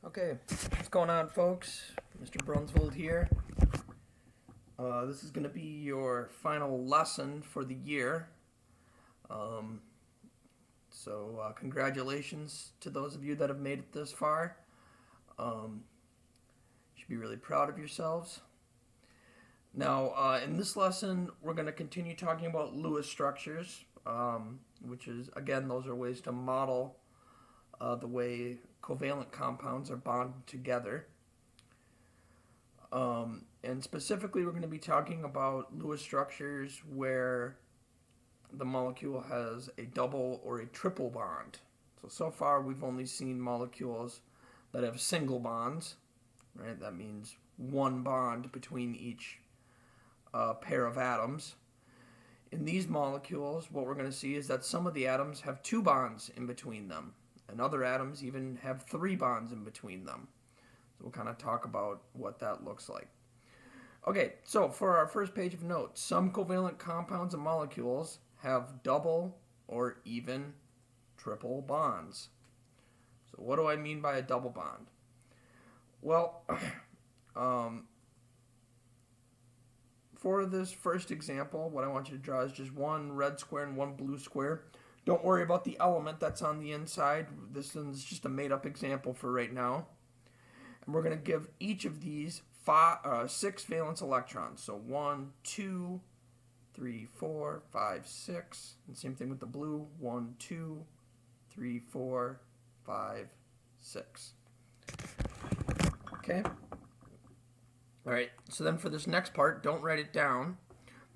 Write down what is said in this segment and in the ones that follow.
Okay, what's going on, folks? Mr. Brunsvold here. This is going to be your final lesson for the year. Um, Congratulations to those of you that have made it this far. You should be really proud of yourselves. Now, in this lesson, we're going to continue talking about Lewis structures, which is, again, those are ways to model the way covalent compounds are bonded together. And specifically, we're going to be talking about Lewis structures where the molecule has a double or a triple bond. So far, we've only seen molecules that have single bonds, right? That means one bond between each pair of atoms. In these molecules, what we're going to see is that some of the atoms have two bonds in between them, and other atoms even have three bonds in between them. So we'll kind of talk about what that looks like. Okay, so for our first page of notes, some covalent compounds and molecules have double or even triple bonds. So what do I mean by a double bond? Well, for this first example, what I want you to draw is just one red square and one blue square. Don't worry about the element that's on the inside. This one's just a made-up example for right now. And we're going to give each of these 6 valence electrons. So 1, 2, 3, 4, 5, 6. And same thing with the blue. 1, 2, 3, 4, 5, 6. Okay? All right, so then for this next part, don't write it down,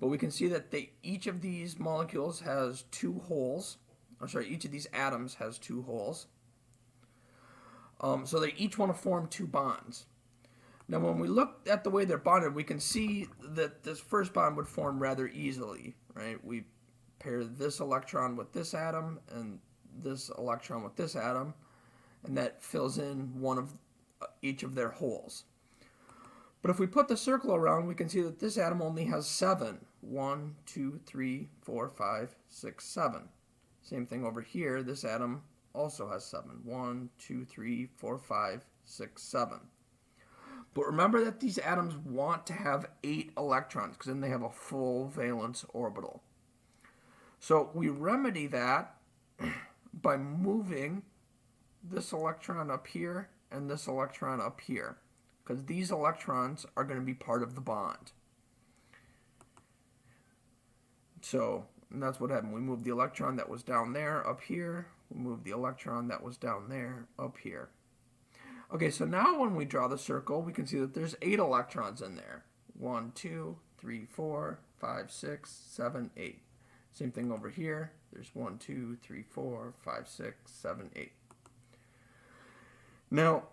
but we can see that each of these molecules has 2 holes. Each of these atoms has 2 holes. So they each want to form 2 bonds. Now, when we look at the way they're bonded, we can see that this first bond would form rather easily, right? We pair this electron with this atom and this electron with this atom, and that fills in one of each of their holes. But if we put the circle around, we can see that this atom only has 7. 1, 2, 3, 4, 5, 6, 7. Same thing over here. This atom also has 7. 1, 2, 3, 4, 5, 6, 7. But remember that these atoms want to have 8 electrons because then they have a full valence orbital. So we remedy that by moving this electron up here and this electron up here, because these electrons are going to be part of the bond. So that's what happened. We moved the electron that was down there up here. We moved the electron that was down there up here. Okay, so now when we draw the circle, we can see that there's 8 electrons in there. 1, 2, 3, 4, 5, 6, 7, 8. Same thing over here. There's 1, 2, 3, 4, 5, 6, 7, 8. Now,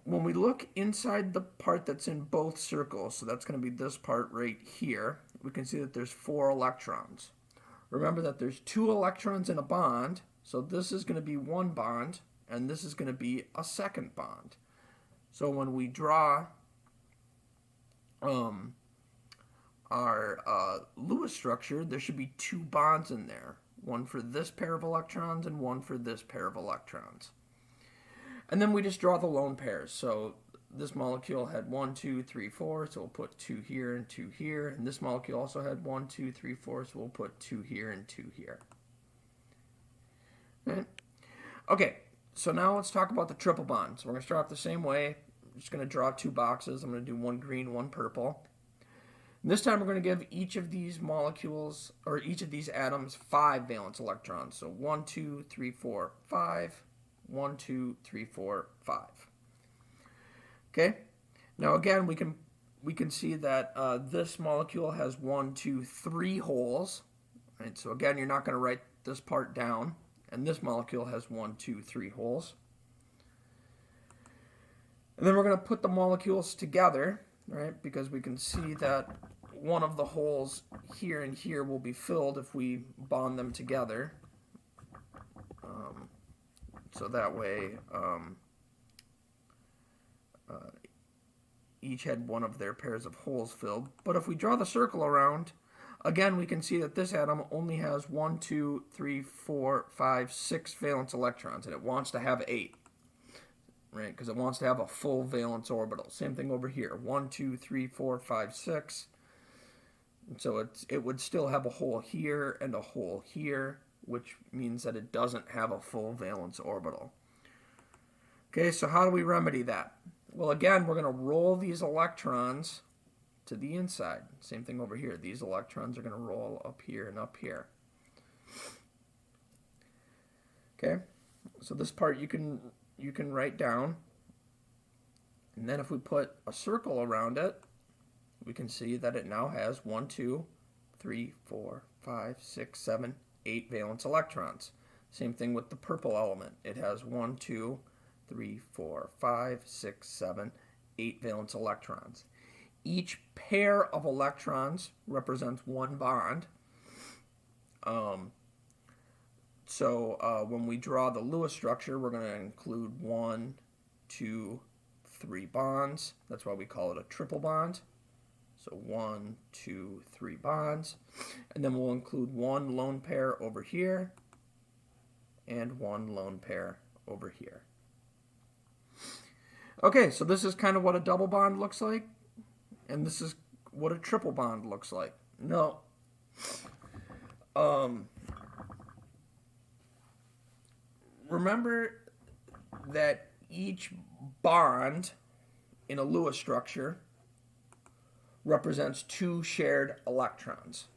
when we look inside the part that's in both circles, so that's going to be this part right here, we can see that there's 4 electrons. Remember that there's 2 electrons in a bond, so this is going to be one bond, and this is going to be a second bond. So when we draw our Lewis structure, there should be 2 bonds in there, one for this pair of electrons and one for this pair of electrons. And then we just draw the lone pairs. So this molecule had 1, 2, 3, 4, so we'll put 2 here and 2 here. And this molecule also had 1, 2, 3, 4, so we'll put 2 here and 2 here. Okay, so now let's talk about the triple bond. So we're going to start off the same way. I'm just going to draw 2 boxes. I'm going to do one green, one purple. And this time we're going to give each of these molecules, or each of these atoms, 5 valence electrons. So 1, 2, 3, 4, 5. 1, 2, 3, 4, 5. Okay. Now again, we can see that this molecule has 1, 2, 3 holes. Right. So again, you're not going to write this part down. And this molecule has 1, 2, 3 holes. And then we're going to put the molecules together, right? Because we can see that one of the holes here and here will be filled if we bond them together. So that way, each had one of their pairs of holes filled. But if we draw the circle around, again, we can see that this atom only has 1, 2, 3, 4, 5, 6 valence electrons, and it wants to have 8. right? Because it wants to have a full valence orbital. Same thing over here. 1, 2, 3, 4, 5, 6. And so it would still have a hole here and a hole here, which means that it doesn't have a full valence orbital. Okay, so how do we remedy that? Well, again, we're going to roll these electrons to the inside. Same thing over here. These electrons are going to roll up here and up here. Okay, so this part you can write down. And then if we put a circle around it, we can see that it now has 1, 2, 3, 4, 5, 6, 7, 8 valence electrons. Same thing with the purple element. It has 1, 2, 3, 4, 5, 6, 7, 8 valence electrons. Each pair of electrons represents one bond. So when we draw the Lewis structure, we're going to include 1, 2, 3 bonds. That's why we call it a triple bond. So 1, 2, 3 bonds. And then we'll include one lone pair over here and one lone pair over here. Okay, so this is kind of what a double bond looks like. And this is what a triple bond looks like. No. Remember that each bond in a Lewis structure represents 2 shared electrons.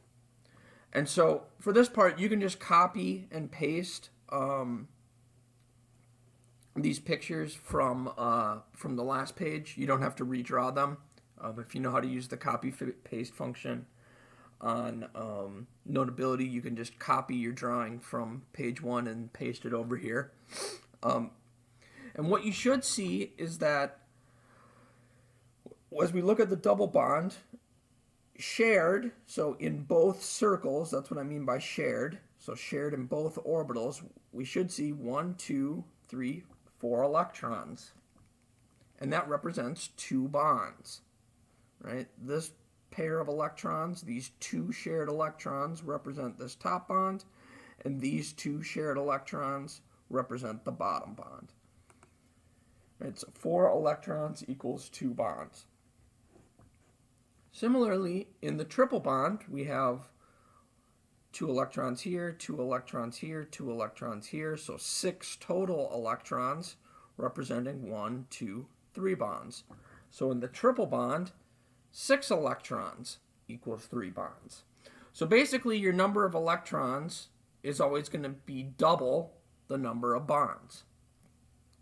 And so for this part, you can just copy and paste these pictures from the last page. You don't have to redraw them. If you know how to use the copy-paste function on Notability, you can just copy your drawing from page 1 and paste it over here. And what you should see is that as we look at the double bond, shared, so in both circles, that's what I mean by shared, so shared in both orbitals, we should see 1, 2, 3, 4 electrons. And that represents 2 bonds, right? This pair of electrons, these 2 shared electrons represent this top bond, and these 2 shared electrons represent the bottom bond. Right, so 4 electrons equals 2 bonds. Similarly, in the triple bond, we have 2 electrons here, 2 electrons here, 2 electrons here, so 6 total electrons representing 1, 2, 3 bonds. So in the triple bond, 6 electrons equals 3 bonds. So basically your number of electrons is always going to be double the number of bonds.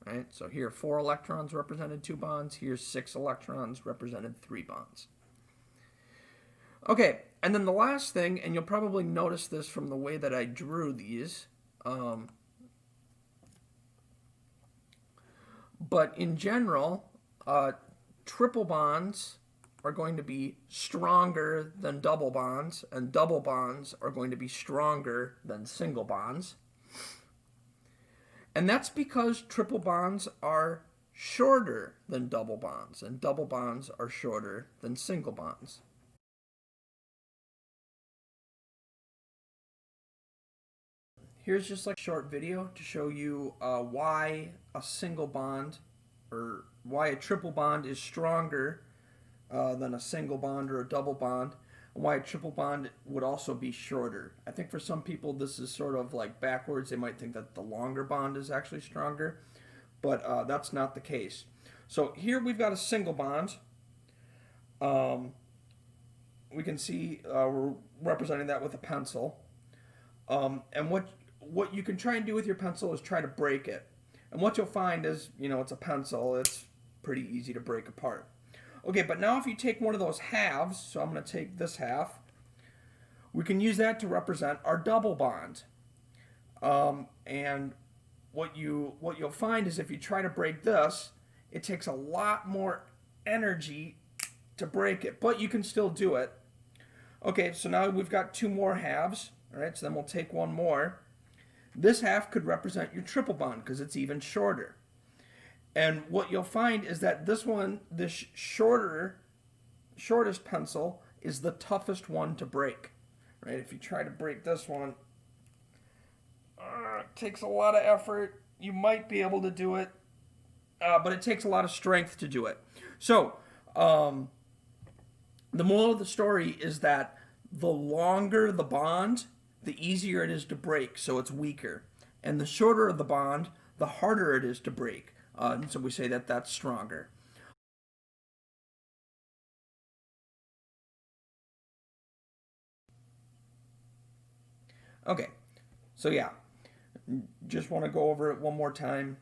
Right? So here 4 electrons represented 2 bonds, here 6 electrons represented 3 bonds. Okay, and then the last thing, and you'll probably notice this from the way that I drew these, but in general, triple bonds are going to be stronger than double bonds, and double bonds are going to be stronger than single bonds. And that's because triple bonds are shorter than double bonds, and double bonds are shorter than single bonds. Here's just like a short video to show you why a single bond or why a triple bond is stronger than a single bond or a double bond, and why a triple bond would also be shorter. I think for some people this is sort of like backwards. They might think that the longer bond is actually stronger, but that's not the case. So here we've got a single bond. We can see we're representing that with a pencil. And what you can try and do with your pencil is try to break it. And what you'll find is, it's a pencil. It's pretty easy to break apart. Okay, but now if you take one of those halves, so I'm going to take this half, we can use that to represent our double bond. And what you'll find is if you try to break this, it takes a lot more energy to break it, but you can still do it. Okay, so now we've got 2 more halves. All right, so then we'll take one more. This half could represent your triple bond because it's even shorter. And what you'll find is that this shortest pencil is the toughest one to break. Right? If you try to break this one, it takes a lot of effort. You might be able to do it. but it takes a lot of strength to do it. So, the moral of the story is that the longer the bond, the easier it is to break, so it's weaker. And the shorter the bond, the harder it is to break. And so we say that that's stronger. Okay, so yeah, just want to go over it one more time.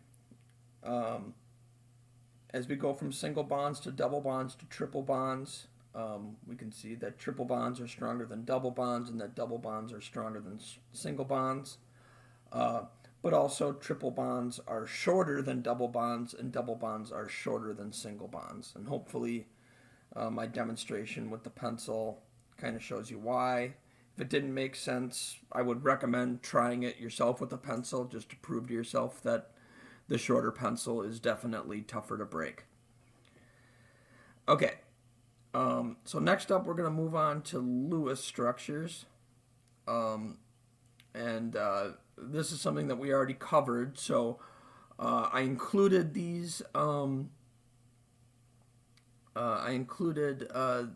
Um, as we go from single bonds to double bonds to triple bonds, we can see that triple bonds are stronger than double bonds and that double bonds are stronger than single bonds. Uh, but also triple bonds are shorter than double bonds and double bonds are shorter than single bonds. And hopefully my demonstration with the pencil kind of shows you why. If it didn't make sense, I would recommend trying it yourself with a pencil just to prove to yourself that the shorter pencil is definitely tougher to break. Okay, so next up we're going to move on to Lewis structures. And this is something that we already covered, so I included these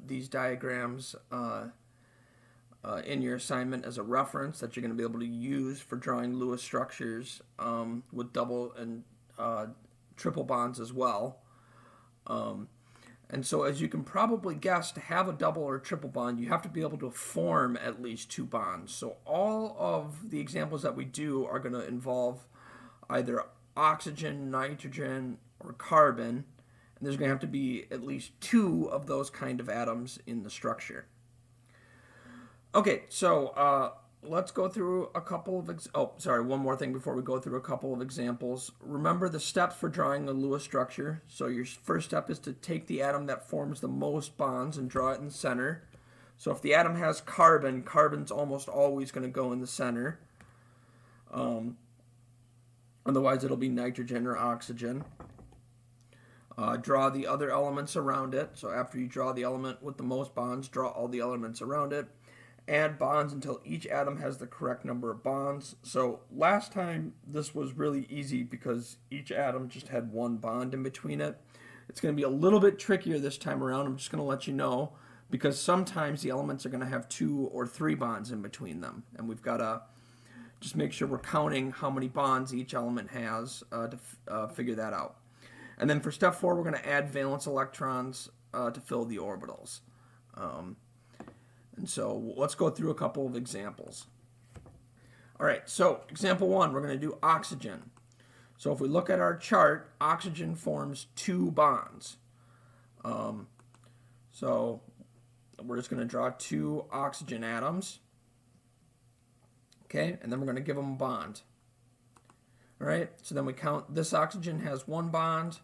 these diagrams in your assignment as a reference that you're going to be able to use for drawing Lewis structures with double and triple bonds as well. And so as you can probably guess, to have a double or triple bond, you have to be able to form at least two bonds. So all of the examples that we do are going to involve either oxygen, nitrogen, or carbon. And there's going to have to be at least two of those kind of atoms in the structure. Okay, so let's go through a couple of one more thing before we go through a couple of examples. Remember the steps for drawing a Lewis structure. So your first step is to take the atom that forms the most bonds and draw it in the center. So if the atom has carbon, carbon's almost always going to go in the center. Otherwise it'll be nitrogen or oxygen. Draw the other elements around it. So after you draw the element with the most bonds, draw all the elements around it. Add bonds until each atom has the correct number of bonds. So last time this was really easy because each atom just had one bond in between it. It's going to be a little bit trickier this time around. I'm just going to let you know because sometimes the elements are going to have 2 or 3 bonds in between them. And we've got to just make sure we're counting how many bonds each element has to figure that out. And then for step 4, we're going to add valence electrons to fill the orbitals. And so let's go through a couple of examples. All right, so example 1, we're going to do oxygen. So if we look at our chart, oxygen forms 2 bonds. So we're just going to draw 2 oxygen atoms. Okay, and then we're going to give them a bond. All right, so then we count this oxygen has 1 bond,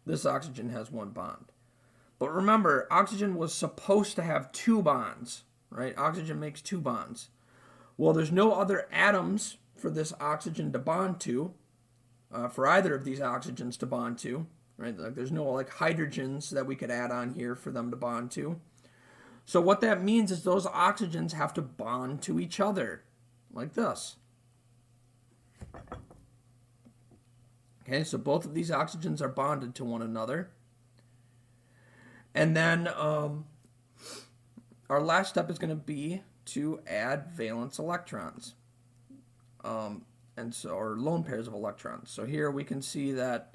this oxygen has 1 bond. But remember, oxygen was supposed to have 2 bonds. Right? Oxygen makes 2 bonds. Well, there's no other atoms for this oxygen to bond to, for either of these oxygens to bond to. Right? Like there's no like hydrogens that we could add on here for them to bond to. So what that means is those oxygens have to bond to each other, like this. Okay, so both of these oxygens are bonded to one another. And then our last step is going to be to add valence electrons, or lone pairs of electrons. So here we can see that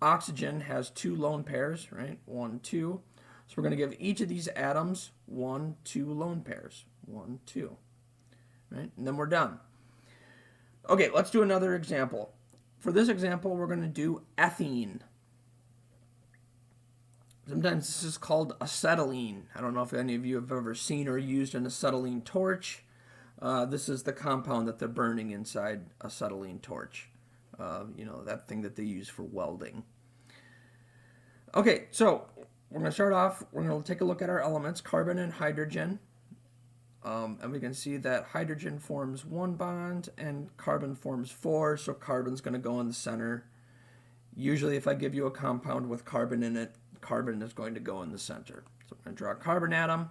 oxygen has 2 lone pairs, right? 1, 2. So we're going to give each of these atoms 1, 2 lone pairs. 1, 2. Right? And then we're done. Okay, let's do another example. For this example, we're going to do ethene. Sometimes this is called acetylene. I don't know if any of you have ever seen or used an acetylene torch. This is the compound that they're burning inside acetylene torch. That thing that they use for welding. Okay, so we're going to start off. We're going to take a look at our elements, carbon and hydrogen. And we can see that hydrogen forms 1 bond and carbon forms 4. So carbon's going to go in the center. Usually if I give you a compound with carbon in it, carbon is going to go in the center. So I'm going to draw a carbon atom.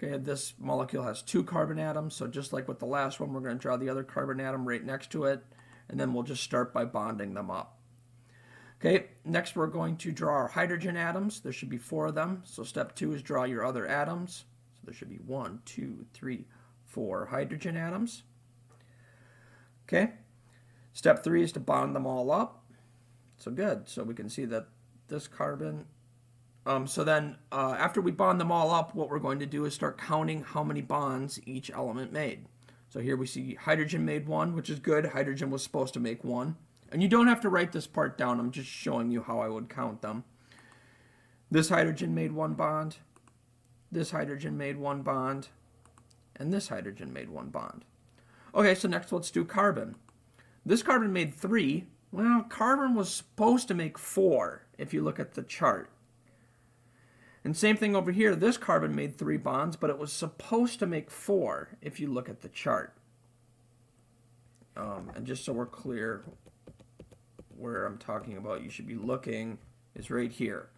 Okay, this molecule has 2 carbon atoms, so just like with the last one, we're going to draw the other carbon atom right next to it, and then we'll just start by bonding them up. Okay, next we're going to draw our hydrogen atoms. There should be 4 of them. So step 2 is draw your other atoms. So there should be 1, 2, 3, 4 hydrogen atoms. Okay, step 3 is to bond them all up. So good. So we can see that this carbon. So then after we bond them all up, what we're going to do is start counting how many bonds each element made. So here we see hydrogen made 1, which is good. Hydrogen was supposed to make 1. And you don't have to write this part down. I'm just showing you how I would count them. This hydrogen made 1 bond. This hydrogen made 1 bond. And this hydrogen made 1 bond. Okay, so next let's do carbon. This carbon made 3. Well, carbon was supposed to make 4 if you look at the chart. And same thing over here. This carbon made 3 bonds, but it was supposed to make 4 if you look at the chart. And just so we're clear, where I'm talking about you should be looking is right here.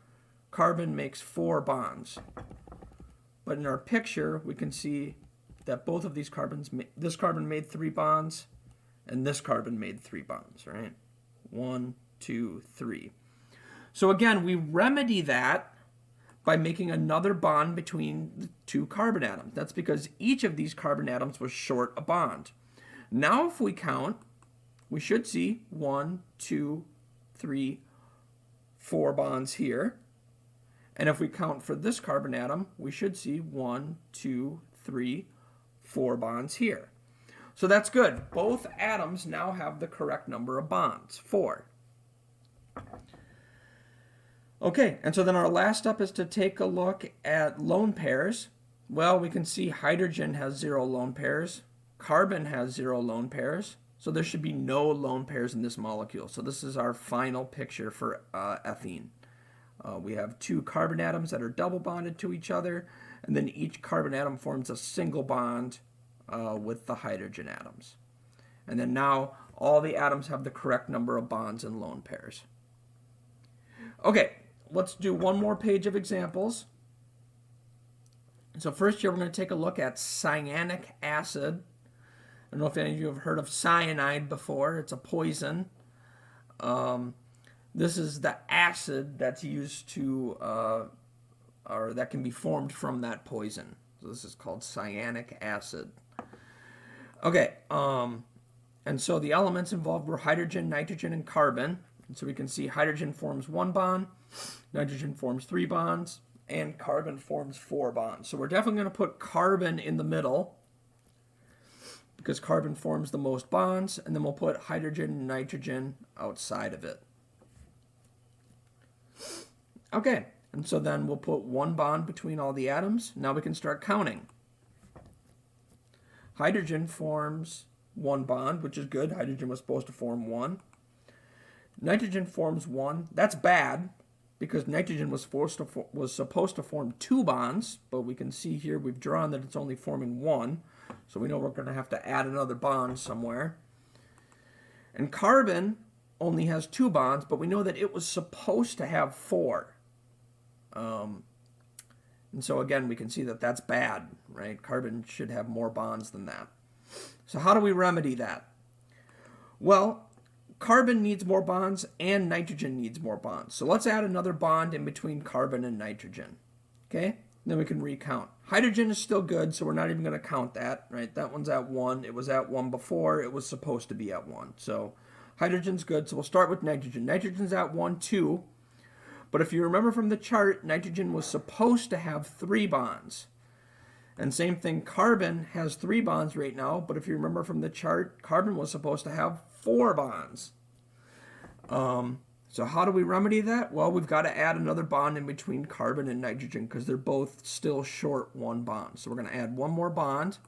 Carbon makes 4 bonds. But in our picture, we can see that both of these carbons, this carbon made 3 bonds, and this carbon made 3 bonds, right? 1, 2, 3. So again, we remedy that by making another bond between the 2 carbon atoms. That's because each of these carbon atoms was short a bond. Now if we count, we should see 1, 2, 3, 4 bonds here. And if we count for this carbon atom, we should see 1, 2, 3, 4 bonds here. So that's good. Both atoms now have the correct number of bonds, 4. Okay, and so then our last step is to take a look at lone pairs. Well, we can see hydrogen has 0 lone pairs. Carbon has 0 lone pairs. So there should be no lone pairs in this molecule. So this is our final picture for ethene. We have 2 carbon atoms that are double bonded to each other, and then each carbon atom forms a single bond with the hydrogen atoms. And then now all the atoms have the correct number of bonds and lone pairs. Okay, let's do one more page of examples. So first here we're going to take a look at cyanic acid. I don't know if any of you have heard of cyanide before. It's a poison. This is the acid that's used to, or that can be formed from that poison. So this is called cyanic acid. Okay, and so the elements involved were hydrogen, nitrogen, and carbon. And so we can see hydrogen forms 1 bond, nitrogen forms 3 bonds, and carbon forms 4 bonds. So we're definitely going to put carbon in the middle, because carbon forms the most bonds, and then we'll put hydrogen and nitrogen outside of it. Okay, and so then we'll put 1 bond between all the atoms. Now we can start counting. Hydrogen forms 1 bond, which is good. Hydrogen was supposed to form 1. Nitrogen forms 1. That's bad, because nitrogen was supposed to form 2 bonds, but we can see here we've drawn that it's only forming 1. So we know we're going to have to add another bond somewhere. And carbon only has 2 bonds, but we know that it was supposed to have 4. And so again, we can see that that's bad, right? Carbon should have more bonds than that. So how do we remedy that? Well, carbon needs more bonds and nitrogen needs more bonds. So let's add another bond in between carbon and nitrogen. Okay? Then we can recount. Hydrogen is still good, so we're not even going to count that, right? That one's at 1. It was at 1 before. It was supposed to be at 1. So hydrogen's good, so we'll start with nitrogen. Nitrogen's at 1, 2. But if you remember from the chart, nitrogen was supposed to have 3 bonds. And same thing, carbon has 3 bonds right now, but if you remember from the chart, carbon was supposed to have 4 bonds. So how do we remedy that? Well, we've got to add another bond in between carbon and nitrogen because they're both still short 1 bond. So we're going to add 1 more bond.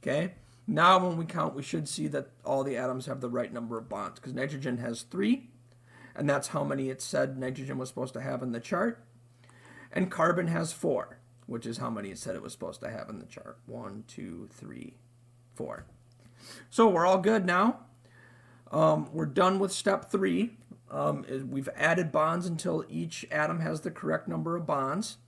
Okay. Now when we count, we should see that all the atoms have the right number of bonds because nitrogen has 3, and that's how many it said nitrogen was supposed to have in the chart. And carbon has 4, which is how many it said it was supposed to have in the chart. 1, 2, 3, 4. So we're all good now. We're done with step 3. We've added bonds until each atom has the correct number of bonds.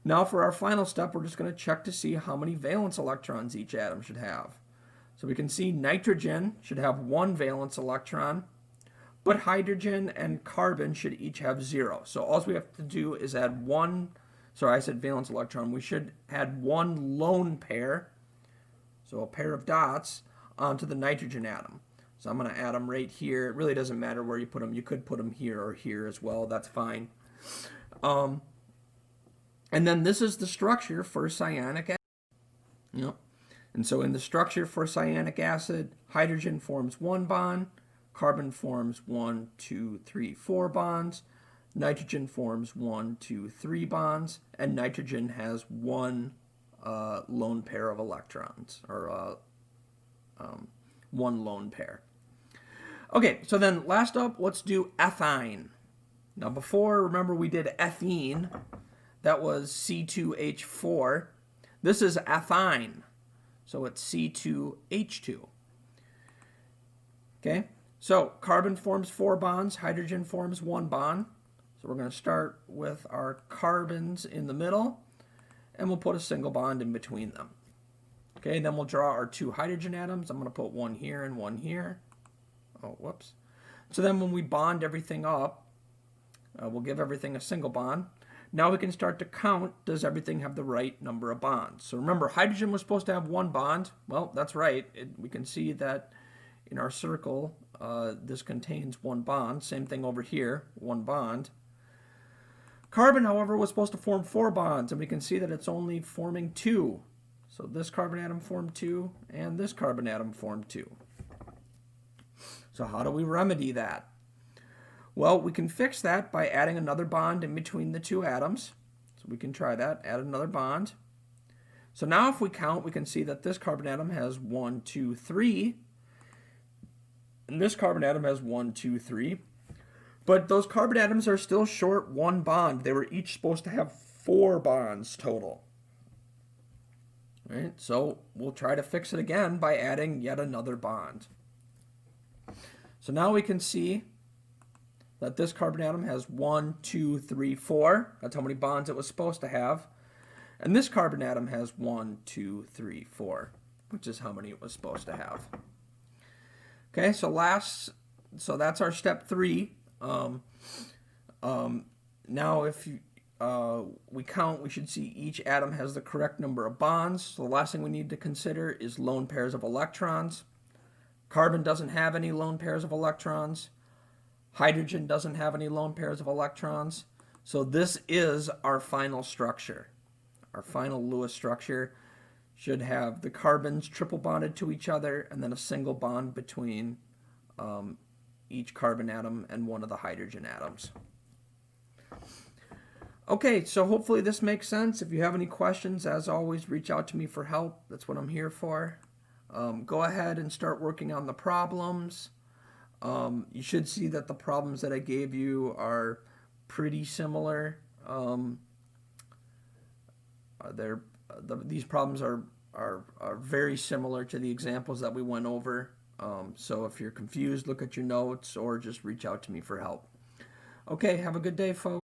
Now for our final step, we're just going to check to see how many valence electrons each atom should have. So we can see nitrogen should have 1 valence electron, but hydrogen and carbon should each have 0. So all we have to do is add one, sorry, I said valence electron. We should add one lone pair, so a pair of dots, onto the nitrogen atom. So I'm going to add them right here. It really doesn't matter where you put them. You could put them here or here as well. That's fine. And then this is the structure for cyanic acid. Yep. And so in the structure for cyanic acid, hydrogen forms 1 bond, carbon forms 1, 2, 3, 4 bonds, nitrogen forms 1, 2, 3 bonds, and nitrogen has 1 lone pair of electrons, or 1 lone pair. Okay, so then last up, let's do ethine. Now before, remember we did ethene, that was C2H4. This is ethine, so it's C2H2. Okay, so carbon forms 4 bonds, hydrogen forms 1 bond. So we're going to start with our carbons in the middle, and we'll put a single bond in between them. Okay, then we'll draw our 2 hydrogen atoms. I'm going to put 1 here and 1 here. Oh, whoops. So then when we bond everything up, we'll give everything a single bond. Now we can start to count, does everything have the right number of bonds? So remember, hydrogen was supposed to have 1 bond. Well, that's right. We can see that in our circle, this contains 1 bond. Same thing over here, 1 bond. Carbon, however, was supposed to form 4 bonds, and we can see that it's only forming 2. So this carbon atom formed 2, and this carbon atom formed 2. So how do we remedy that? Well, we can fix that by adding another bond in between the 2 atoms. So we can try that, add another bond. So now if we count, we can see that this carbon atom has 1, 2, 3, and this carbon atom has 1, 2, 3. But those carbon atoms are still short 1 bond. They were each supposed to have 4 bonds total. Right? So we'll try to fix it again by adding yet another bond. So now we can see that this carbon atom has 1, 2, 3, 4. That's how many bonds it was supposed to have. And this carbon atom has 1, 2, 3, 4, which is how many it was supposed to have. Okay, so that's our step 3. Now if we count, we should see each atom has the correct number of bonds. So the last thing we need to consider is lone pairs of electrons. Carbon doesn't have any lone pairs of electrons. Hydrogen doesn't have any lone pairs of electrons. So this is our final structure. Our final Lewis structure should have the carbons triple bonded to each other and then a single bond between each carbon atom and one of the hydrogen atoms. Okay, so hopefully this makes sense. If you have any questions, as always, reach out to me for help. That's what I'm here for. Go ahead and start working on the problems. You should see that the problems that I gave you are pretty similar. These problems are very similar to the examples that we went over. So if you're confused, look at your notes or just reach out to me for help. Okay, have a good day, folks.